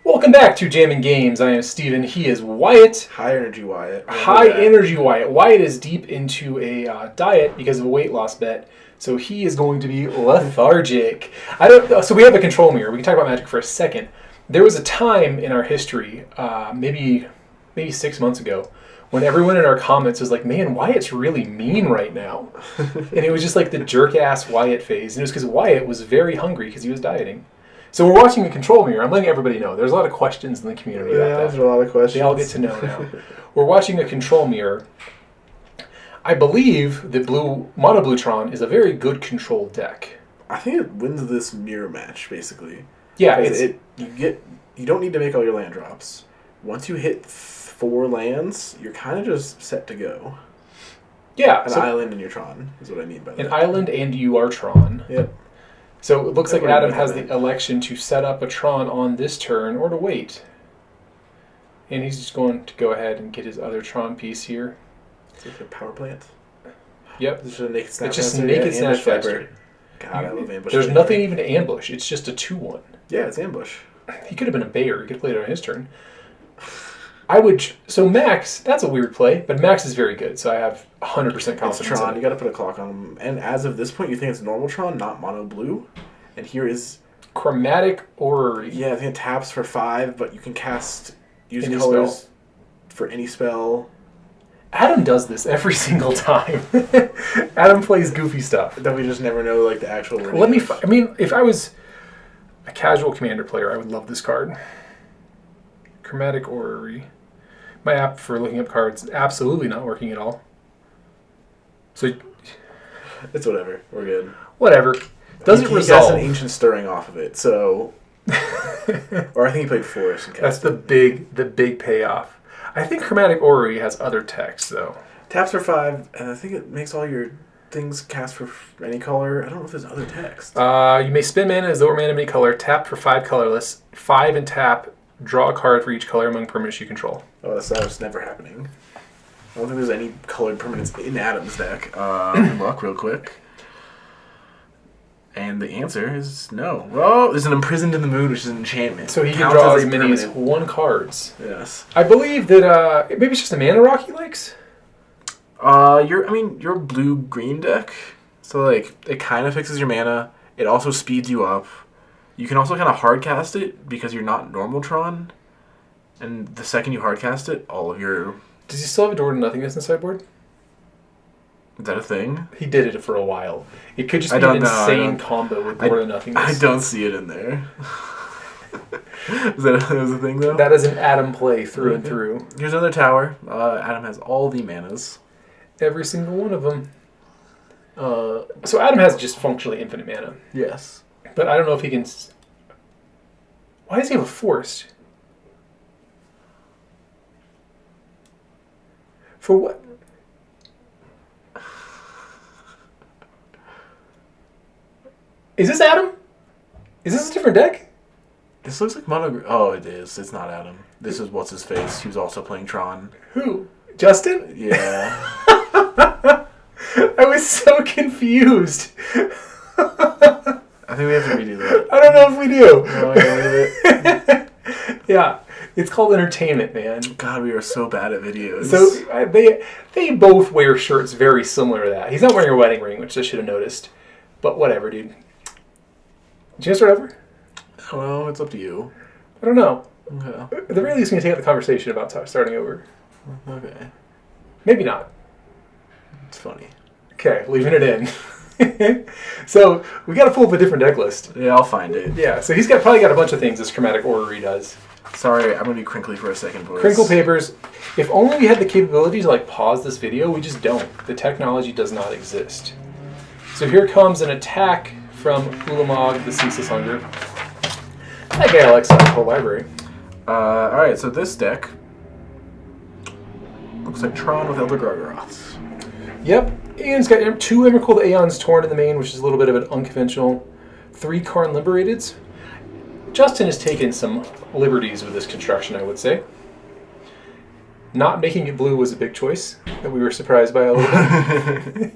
Welcome back to Jammin' Games. I am Steven. He is Wyatt. High energy Wyatt. High energy Wyatt. Wyatt is deep into a diet because of a weight loss bet, so he is going to be lethargic. So we have a control mirror. We can talk about Magic for a second. There was a time in our history, maybe 6 months ago, when everyone in our comments was like, "Man, Wyatt's really mean right now," and it was just like the jerk-ass Wyatt phase, and it was because Wyatt was very hungry because he was dieting. So we're watching a control mirror. I'm letting everybody know. There's a lot of questions in the community about that. There's a lot of questions. They all get to know now. We're watching a control mirror. I believe that Mono Blue Tron is a very good control deck. I think it wins this mirror match, basically. Yeah, you don't need to make all your land drops. Once you hit 4 lands, you're kind of just set to go. Yeah. An island in your Tron is what I mean by that. An island and you are Tron. Yep. So it looks like Adam has the election to set up a Tron on this turn or to wait. And he's just going to go ahead and get his other Tron piece here. It's like a power plant. Yep. It's just a naked Snapcaster. It's just naked Snapcaster. God, I love ambush. There's nothing even to ambush. It's just a 2/1. Yeah, it's ambush. He could have been a Bayer. He could have played it on his turn. So Max, that's a weird play, but Max is very good, so I have 100% confidence. It's Tron, you gotta put a clock on him. And as of this point, you think it's normal Tron, not mono blue. And here is... Chromatic Orrery. Yeah, I think it taps for 5, but you can cast use any colors spell. For any spell. Adam does this every single time. Adam plays goofy stuff. That we just never know, like, the actual... if I was a casual Commander player, I would love this card. Chromatic Orrery. My app for looking up cards is absolutely not working at all. So it's whatever. We're good. Whatever. Does it resolve? He has an Ancient Stirring off of it, so... Or I think he played Forest. That's the big payoff. I think Chromatic Orrery has other text, though. Taps for 5, and I think it makes all your things cast for any color. I don't know if there's other text. You may spend mana as though it were mana of any color. Tap for 5 colorless. 5 and tap. Draw a card for each color among permanents you control. Oh, that's never happening. I don't think there's any colored permanents in Adam's deck. Look real quick. And the answer is no. Well, there's an Imprisoned in the Moon, which is an enchantment. So he can draw as many as 1 cards. Yes. I believe that maybe it's just a mana rock he likes. You're a blue-green deck, so like it kind of fixes your mana. It also speeds you up. You can also kind of hardcast it because you're not normal Tron. And the second you hardcast it, all of your... Does he still have a Door to Nothingness in the sideboard? Is that a thing? He did it for a while. It could just be an insane combo with Door to Nothingness. I don't see it in there. Is that a thing, though? That is an Adam play through and through. Here's another tower. Adam has all the manas. Every single one of them. So Adam has just functionally infinite mana. Yes. But I don't know if he can... Why does he have a Forest? For what? Is this Adam? Is this a different deck? This looks like mono... Oh, it is. It's not Adam. This is What's-His-Face. He was also playing Tron. Who? Justin? Yeah. I was so confused. I think we have to redo that. I don't know if we do. No, I can't leave it. Yeah, it's called entertainment, man. God, we are so bad at videos. So they both wear shirts very similar to that. He's not wearing a wedding ring, which I should have noticed. But whatever, dude. Did you guys start over? I don't know. It's up to you. I don't know. Okay. At the very least, we can take out the conversation about starting over. Okay. Maybe not. It's funny. Okay, leaving it in. So we got to pull up a different deck list. Yeah, I'll find it. Yeah, so he's probably got a bunch of things this Chromatic Orrery does. Sorry, I'm gonna be crinkly for a second, boys. Crinkle papers. If only we had the capability to pause this video, we just don't. The technology does not exist. So here comes an attack from Ulamog, the Ceaseless Hunger. That guy likes the whole library. Alright, so this deck looks like Tron with Elder Gargaroths. Yep, and it's got 2 Emrakul Aeons Torn in the main, which is a little bit of an unconventional. 3 Karn Liberateds. Justin has taken some liberties with this construction, I would say. Not making it blue was a big choice that we were surprised by a little bit.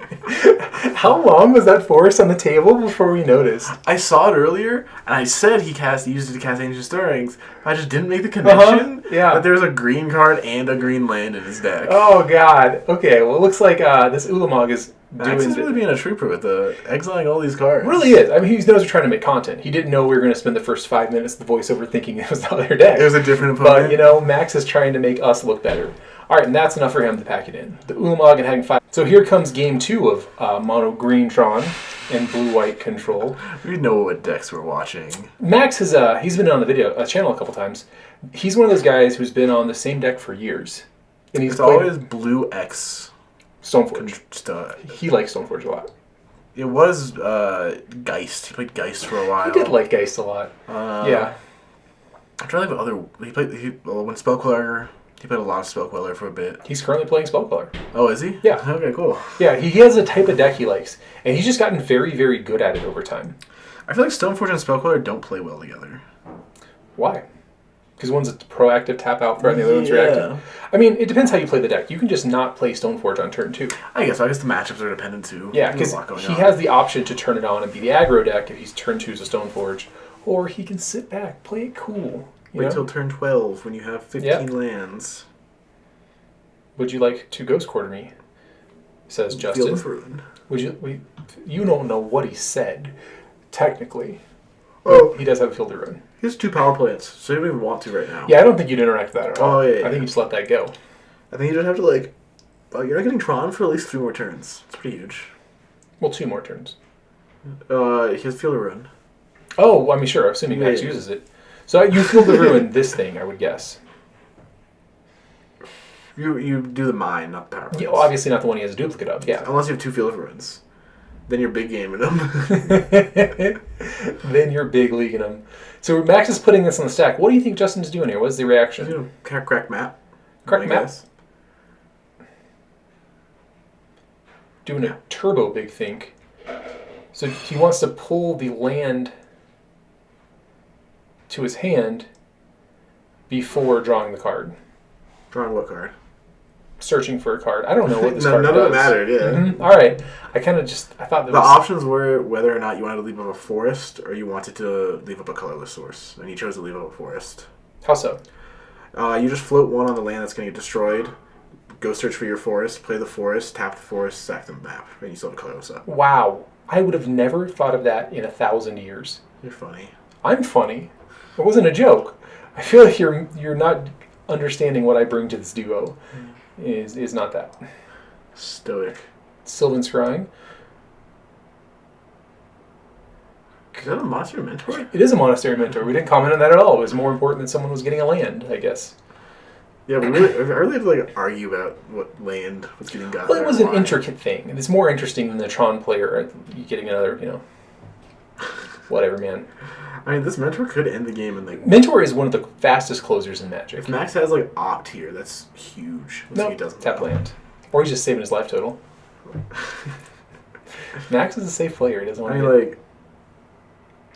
How long was that forest on the table before we noticed? I saw it earlier, and I said he used it to cast Ancient Stirrings. I just didn't make the connection Yeah. that there's a green card and a green land in his deck. Oh, God. Okay, well, it looks like this Ulamog is Max is really being a trooper with exiling all these cards. Really is. I mean, he knows we're trying to make content. He didn't know we were going to spend the first 5 minutes of the voiceover thinking it was the other deck. It was a different opponent. But, Max is trying to make us look better. All right, and that's enough for him to pack it in. The Ulamog and having 5. So here comes game 2 of Mono Green Tron and Blue White Control. We know what decks we're watching. Max has he's been on the channel a couple times. He's one of those guys who's been on the same deck for years. And he's always Blue X. Stoneforge. He likes Stoneforge a lot. It was Geist. He played Geist for a while. He did like Geist a lot. Yeah. I'm trying to think of other. When Spell Queller. He played a lot of Spell Queller for a bit. He's currently playing Spell Queller. Oh, is he? Yeah. Okay, cool. Yeah, he has a type of deck he likes, and he's just gotten very, very good at it over time. I feel like Stoneforge and Spell Queller don't play well together. Why? Because one's a proactive tap out threat and the other one's reactive. I mean, it depends how you play the deck. You can just not play Stoneforge on turn 2. I guess the matchups are dependent too. Yeah, because he has the option to turn it on and be the aggro deck if he's turn 2's a Stoneforge, or he can sit back, play it cool. Wait till turn 12 when you have 15 lands. Would you like to Ghost Quarter me? Says Justin. Field of Ruin. Would you? You don't know what he said, technically. Oh, he does have a Field of Ruin. He has 2 power plants, so you don't even want to right now. Yeah, I don't think you'd interact with that at all. Oh, yeah. I think you just let that go. I think you just have to, like... you're not getting Tron for at least 3 more turns. It's pretty huge. Well, 2 more turns. He has Field of Ruin. Oh, I mean, sure, assuming Max uses it. So you Field of Ruin this thing, I would guess. You do the mine, not the power plants. Yeah, well, obviously not the one he has a duplicate of, yeah. Unless you have 2 Field of Ruins. Then you're big gaming them. Then you're big leaguing them. So Max is putting this on the stack. What do you think Justin's doing here? What's the reaction? He's doing crack map. Crack map? Doing a turbo big think. So he wants to pull the land to his hand before drawing the card. Drawing what card? Searching for a card. I don't know what this card does. None of it mattered, yeah. Mm-hmm. All right. I thought the options were whether or not you wanted to leave up a forest or you wanted to leave up a colorless source. And you chose to leave up a forest. How so? You just float 1 on the land that's going to get destroyed. Go search for your forest, play the forest, tap the forest, sack the map, and you still have a colorless up. Wow. I would have never thought of that in 1,000 years. You're funny. I'm funny. It wasn't a joke. I feel like you're not understanding what I bring to this duo. Is not that. Stoic. Sylvan Scrying. Is that a Monastery Mentor? It is a Monastery Mentor. We didn't comment on that at all. It was more important that someone was getting a land, I guess. Yeah, but I really have to argue about what land was getting got. Well, it was an intricate thing. It's more interesting than the Tron player getting another, whatever, man. I mean, this Mentor could end the game in Mentor is one of the fastest closers in Magic. If Max has Opt here, that's huge. No, he doesn't tap land, or he's just saving his life total. Max is a safe player. He doesn't want to.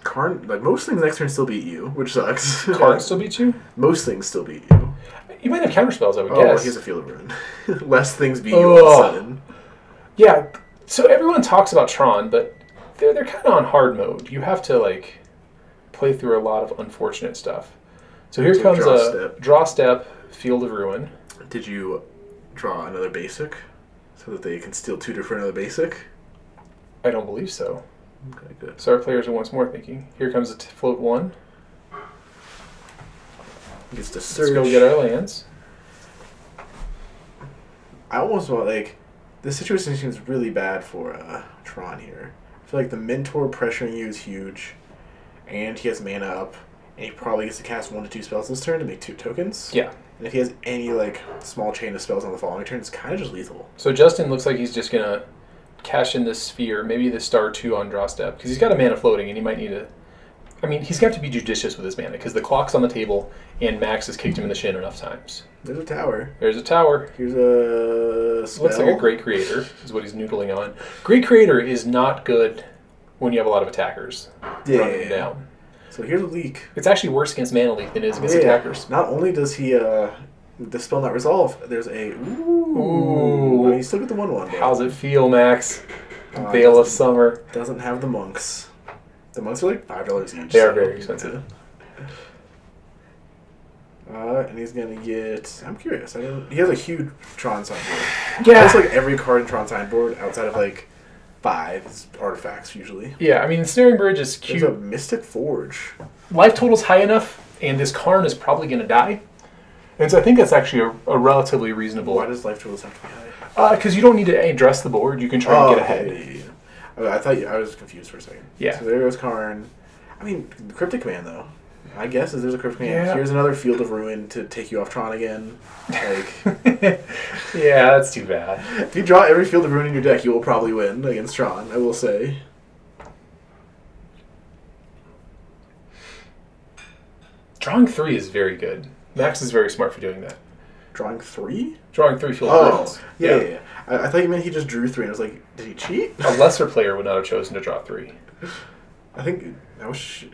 Karn, most things next turn still beat you, which sucks. Karn still beats you? Most things still beat you. You might have counterspells, I would guess. Well, he has a Field of Ruin. Less things beat you all of a sudden. Yeah, so everyone talks about Tron, but they're kind of on hard mode. You have to, play through a lot of unfortunate stuff. So here comes draw step, Field of Ruin. Did you draw another basic so that they can steal 2 for another basic? I don't believe so. Okay, good. So our players are once more thinking. Here comes a float 1. Gets to search. Let's go get our lands. I almost want, this situation seems really bad for Tron here. I feel like the Mentor pressuring you is huge, and he has mana up, and he probably gets to cast 1 to 2 spells this turn to make 2 tokens. Yeah. And if he has any, small chain of spells on the following turn, it's kind of just lethal. So Justin looks like he's just going to cash in this sphere, maybe the star 2 on draw step, because he's got a mana floating, and he might need to... I mean, he's got to be judicious with his mana, because the clock's on the table, and Max has kicked him in the shin enough times. There's a tower. There's a tower. Here's a spell. Looks like a Great Creator, is what he's noodling on. Great Creator is not good when you have a lot of attackers running down. So here's a leak. It's actually worse against mana leak than it is against attackers. Not only does he the spell not resolve, there's a... Ooh. You still get the 1/1. How's it feel, Max? Veil of Summer. Doesn't have the monks. The monks are like $5 each. They are very expensive. And he's gonna get. I'm curious. He has a huge Tron sideboard. Yeah. That's like every card in Tron sideboard outside of like 5 is artifacts usually. Yeah, I mean, Snaring Bridge is cute. There's a Mystic Forge. Life total's high enough, and this Karn is probably going to die. And so I think that's actually a relatively reasonable. Why does life totals have to be high? Because you don't need to address the board. You can try and get ahead. I thought I was confused for a second. Yeah. So there goes Karn. I mean, Cryptic Command though. I guess there's a Cryptic Command. Yeah. Here's another Field of Ruin to take you off Tron again. Like, yeah, that's too bad. if you draw every Field of Ruin in your deck, you will probably win against Tron. I will say. Drawing 3 is very good. Max is very smart for doing that. Drawing 3? Drawing 3 Field of Ruins. Yeah. I thought you meant he just drew 3, and I was like, did he cheat? A lesser player would not have chosen to draw 3. I think I wish.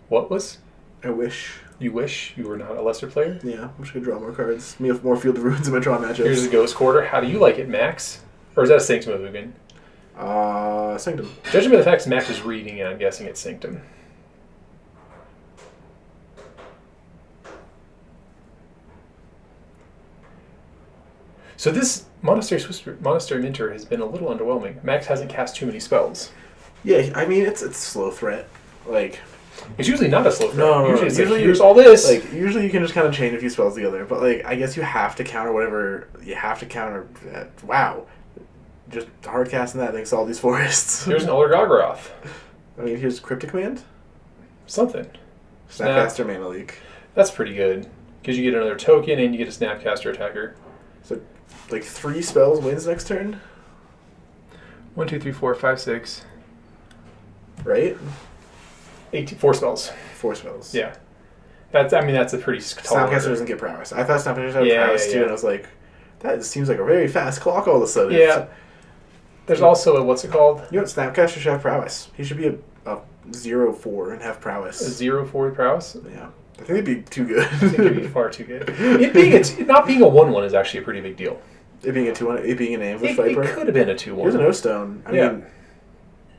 What was? I wish. You wish you were not a lesser player? Yeah, I wish I could draw more cards. Me have more Field of Ruins in my Tron matchups. Here's a Ghost Quarter. How do you like it, Max? Or is that a Sanctum of Ugin? Sanctum. Judging by the fact Max is reading it, I'm guessing it's Sanctum. So this Monastery Mentor has been a little underwhelming. Max hasn't cast too many spells. Yeah, I mean it's slow threat. Like it's usually not a slow threat. No, usually it's usually like, here's all this. Like usually you can just kind of chain a few spells together, but like I guess you have to counter whatever you have to counter. Wow, just hard casting that thanks to all these forests. Here's an Uller Gargaroth. I mean here's Cryptic Command. Something. Snapcaster Mana Leak. That's pretty good because you get another token and you get a Snapcaster attacker. So like 3 spells wins next turn. 1, 2, 3, 4, 5, 6. Right? 4 spells. 4 spells. Yeah. That's a pretty tall Snapcaster order. doesn't get prowess. I thought Snapcaster had prowess too, and I was like, that seems like a very fast clock all of a sudden. Yeah. There's also a, what's it called? You know what? Snapcaster should have prowess. He should be a 0-4 and have prowess. A 0-4 prowess? Yeah. I think it'd be too good. I think it'd be far too good. Not being a 1-1 is actually a pretty big deal. It being a 2-1, it being an ambush It viper. could have been a 2-1. Here's an O-Stone. I Yeah. mean,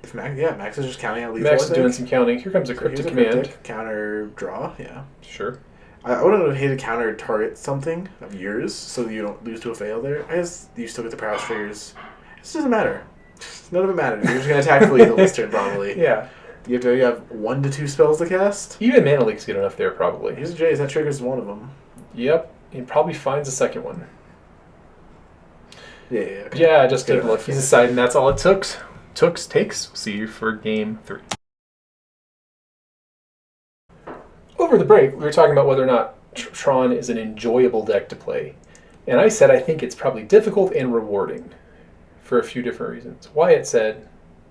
if Max is just counting out lethal. Max is doing some counting. Here comes a Cryptic Command. Cryptic, counter draw, yeah. Sure. I wouldn't have hated counter target something of yours so you don't lose to a fail there. I guess you still get the prowess triggers. It just doesn't matter. None of it matters. You're just going to attack for lethal this turn, probably. Yeah. You have 1 to 2 spells to cast. Even Mana Leak's good enough there, probably. Here's a Jace. That triggers one of them. Yep. He probably finds a second one. Yeah, okay. Yeah, just take a look. He's deciding that's all it took. Takes. See you for game 3. Over the break, we were talking about whether or not Tron is an enjoyable deck to play. And I said I think it's probably difficult and rewarding for a few different reasons. Wyatt said,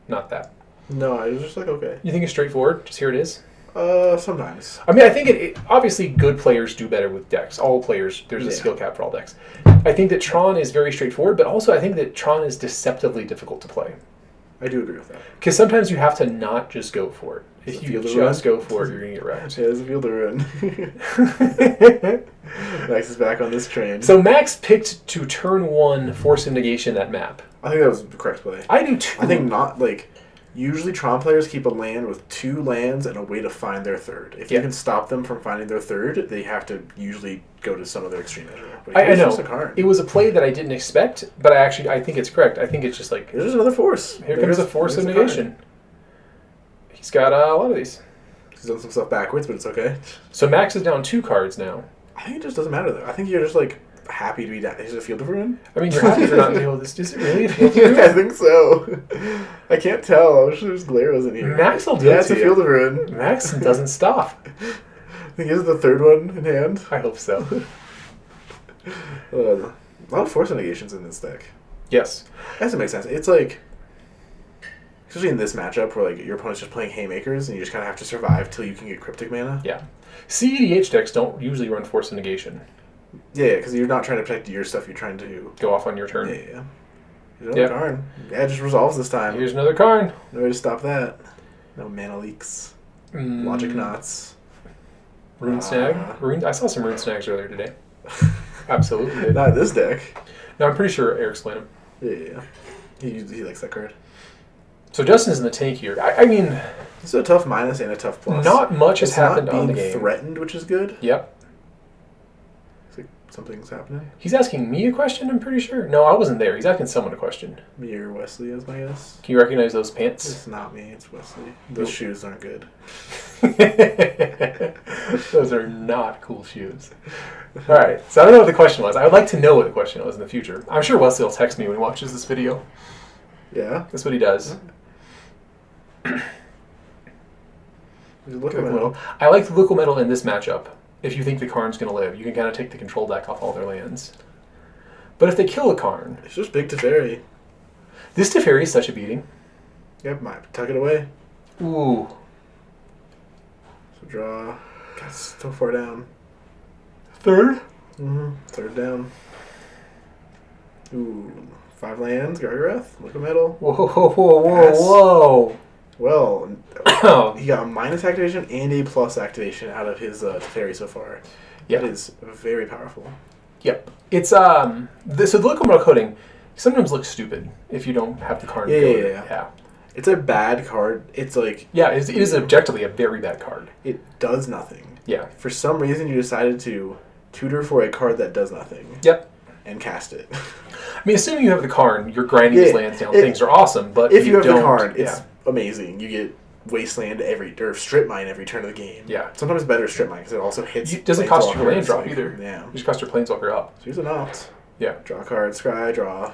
not that. No, I was just like, okay. You think it's straightforward? Just here it is? Sometimes. I mean, I think it obviously good players do better with decks. All players, there's a skill cap for all decks. I think that Tron is very straightforward, but also I think that Tron is deceptively difficult to play. I do agree with that. Because sometimes you have to not just go for it. If you Field of just Ruin? go for it, you're going to get wrecked. Yeah, there's a Field of Ruin. Max is back on this train. So Max picked to turn 1 Force of Negation that map. I think that was the correct play. I do too. I think not, like, usually Tron players keep a land with 2 lands and a way to find their third. If you can stop them from finding their third, they have to usually go to some other extreme measure. But I know. Just a card. It was a play that I didn't expect, but I think it's correct. I think it's just like... Here's just another force. Here comes the Force of Negation. He's got a lot of these. He's done some stuff backwards, but it's okay. So Max is down 2 cards now. I think it just doesn't matter, though. I think you're just, like, happy to be down. Is it a Field of Ruin? I mean, you're happy for not to deal with this. Is it really a Field of Ruin? I think so. I can't tell. I wish there's glare wasn't here. Max will do Yeah, it it's to a you. Field of Ruin. Max doesn't stop. I think this is the third one in hand. I hope so. A lot of Force of Negations in this deck. Yes. That doesn't make sense. It's like, especially in this matchup where like your opponent's just playing haymakers and you just kind of have to survive till you can get Cryptic Mana. Yeah. CEDH decks don't usually run Force of Negation. Yeah, because you're not trying to protect your stuff. You're trying to Go off on your turn. Yeah. Here's another Karn. Yeah, it just resolves this time. Here's another Karn. No way to stop that. No mana leaks. Logic knots. Rune Snag. I saw some Rune Snags earlier today. Absolutely did. Not in this deck. No, I'm pretty sure Eric's playing them. Yeah. He likes that card. So Justin's in the tank here. I mean... It's a tough minus and a tough plus. Not much has happened on the being game. Threatened, which is good. Yep. It's like something's happening. He's asking me a question, I'm pretty sure. No, I wasn't there. He's asking someone a question. Me or Wesley is my guess. Can you recognize those pants? It's not me, it's Wesley. Those shoes aren't good. Those are not cool shoes. Alright, so I don't know what the question was. I would like to know what the question was in the future. I'm sure Wesley will text me when he watches this video. Yeah? That's what he does. Look at metal. I like the local metal in this matchup. If you think the Karn's going to live, you can kind of take the control deck off all their lands. But if they kill a Karn... It's just big Teferi. This Teferi is such a beating. Yep, might tuck it away. Ooh. So draw. God, so far down. Third? Mm-hmm. Third down. Ooh. 5 lands, Gargaroth, local metal. Whoa, whoa, whoa, whoa, whoa. Well, he got a minus activation and a plus activation out of his Teferi so far. Yeah. That is very powerful. Yep. It's so the local metal coating sometimes looks stupid if you don't have the card. Yeah. It's a bad card. It's like it is objectively a very bad card. It does nothing. Yeah. For some reason, you decided to tutor for a card that does nothing. Yep. And cast it. I mean, assuming you have the Karn, you're grinding these lands down. Things are awesome, but if you have don't, the Karn, it's amazing. You get Wasteland or Strip Mine every turn of the game. Yeah. Sometimes better Strip Mine because it also hits. It doesn't cost you a land drop either. Yeah. You just cost your Planeswalker up. So here's an opt. Yeah. Draw a card, scry, draw.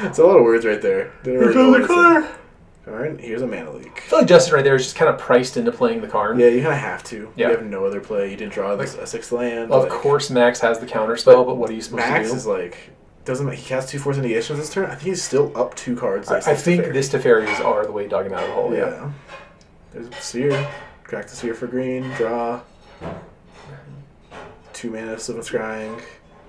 It's a lot of words right there. Here's the color. Alright, here's a mana leak. I feel like Justin right there is just kind of priced into playing the Karn. Yeah, you kind of have to. Yeah. You have no other play. You didn't draw a 6th land. Of course, Max has the counter spell, but what are you supposed to do? Max is like... He casts 2 Force of Negation this turn. I think he's still up 2 cards. I think this Teferis are the way to dog him out of the hole. Yeah. There's a Sphere. Crack the Sphere for green. Draw. 2 mana, Sylvan Scrying.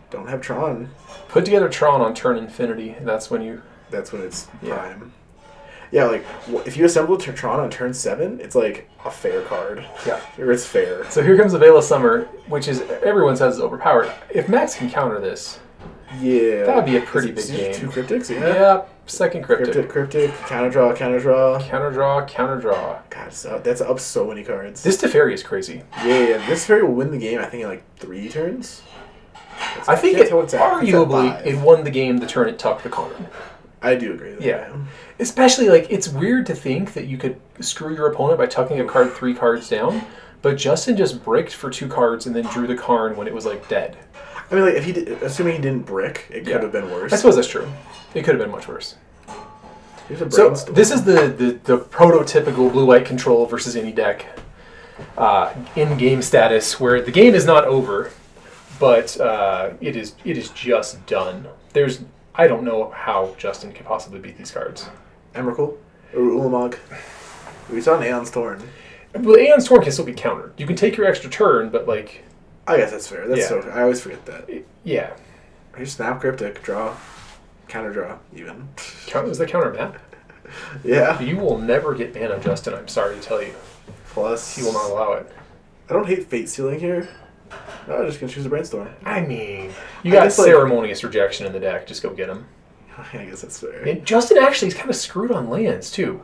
Don't have Tron. Put together Tron on turn infinity. That's when you... That's when it's prime. Yeah, like, if you assemble Tron on turn 7, it's like a fair card. Yeah. Or it's fair. So here comes the Veil of Summer, which is, everyone says is overpowered. If Max can counter this, that would be a pretty big game. 2 Cryptics, yeah. Yeah, second Cryptic. Cryptic, counter draw. Counter draw. God, so that's up so many cards. This Teferi is crazy. Yeah. This Teferi will win the game, I think, in like 3 turns. I think arguably it won the game the turn it tucked the Karn. I do agree with that. Yeah. Especially, like, it's weird to think that you could screw your opponent by tucking a card 3 cards down, but Justin just bricked for 2 cards and then drew the Karn when it was, like, dead. I mean, like, if assuming he didn't brick, it could have been worse. I suppose that's true. It could have been much worse. Here's a So, this is the prototypical blue-white control versus any deck in-game status, where the game is not over, but it is just done. I don't know how Justin could possibly beat these cards. Emrakul? Or Ulamog? We saw an Aeon's Torn. Well, Aeon's Torn can still be countered. You can take your extra turn, but, like... I guess that's fair. I always forget that. Yeah. Here's Snap Cryptic. Draw. Counter draw, even. Is that counter mana? Yeah. You will never get mana, Justin, I'm sorry to tell you. Plus... He will not allow it. I don't hate Fate Sealing here. No, I'm just going to choose a Brainstorm. I mean, you got Ceremonious Rejection in the deck. Just go get him. I guess that's fair. And Justin actually is kind of screwed on lands, too.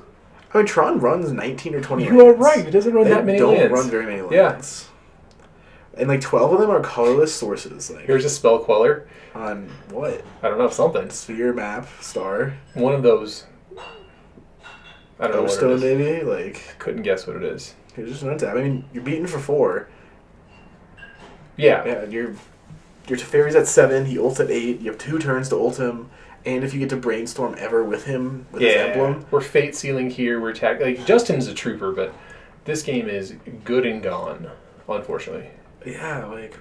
I mean, Tron runs 19 or 20 You are right. He doesn't run that many lands. They don't run very many lands. Yeah. And, like, 12 of them are colorless sources. Like, here's a Spell Queller. On what? I don't know, something. Sphere, map, star. One of those. I don't know what it is. Maybe? Like, couldn't guess what it is. You're just an untap. I mean, you're beaten for 4. Yeah. Yeah, your Teferi's at 7, he ults at 8, you have 2 turns to ult him, and if you get to Brainstorm ever with him, with his emblem. We're Fate Sealing here, we're attacking. Like, Justin's a trooper, but this game is good and gone, unfortunately. Yeah, like,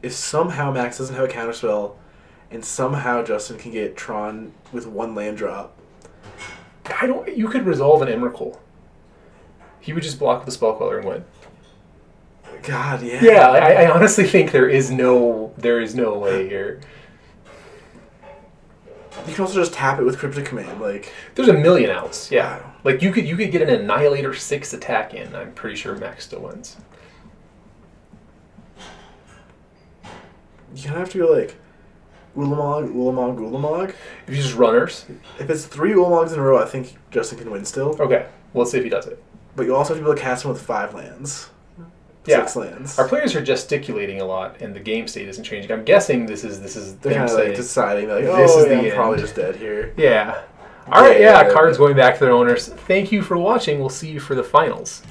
if somehow Max doesn't have a counterspell, and somehow Justin can get Tron with 1 land drop. You could resolve an Emrakul. He would just block with the Spell Queller and win. God, yeah. Yeah, I honestly think there is no way here. You can also just tap it with Cryptic Command, like... There's a million outs, yeah. Like, you could get an Annihilator 6 attack in, I'm pretty sure Max still wins. You kind of have to go, like... Ulamog. If you just runners. If it's 3 Ulamogs in a row, I think Justin can win still. Okay. Well, let's see if he does it. But you also have to be able to cast him with 5 lands. Yeah. 6 lands. Our players are gesticulating a lot, and the game state isn't changing. I'm guessing this is They're kind of saying, like deciding, like, this is the I'm end. probably just dead here. Yeah. All right, yeah, cards going back to their owners. Thank you for watching. We'll see you for the finals.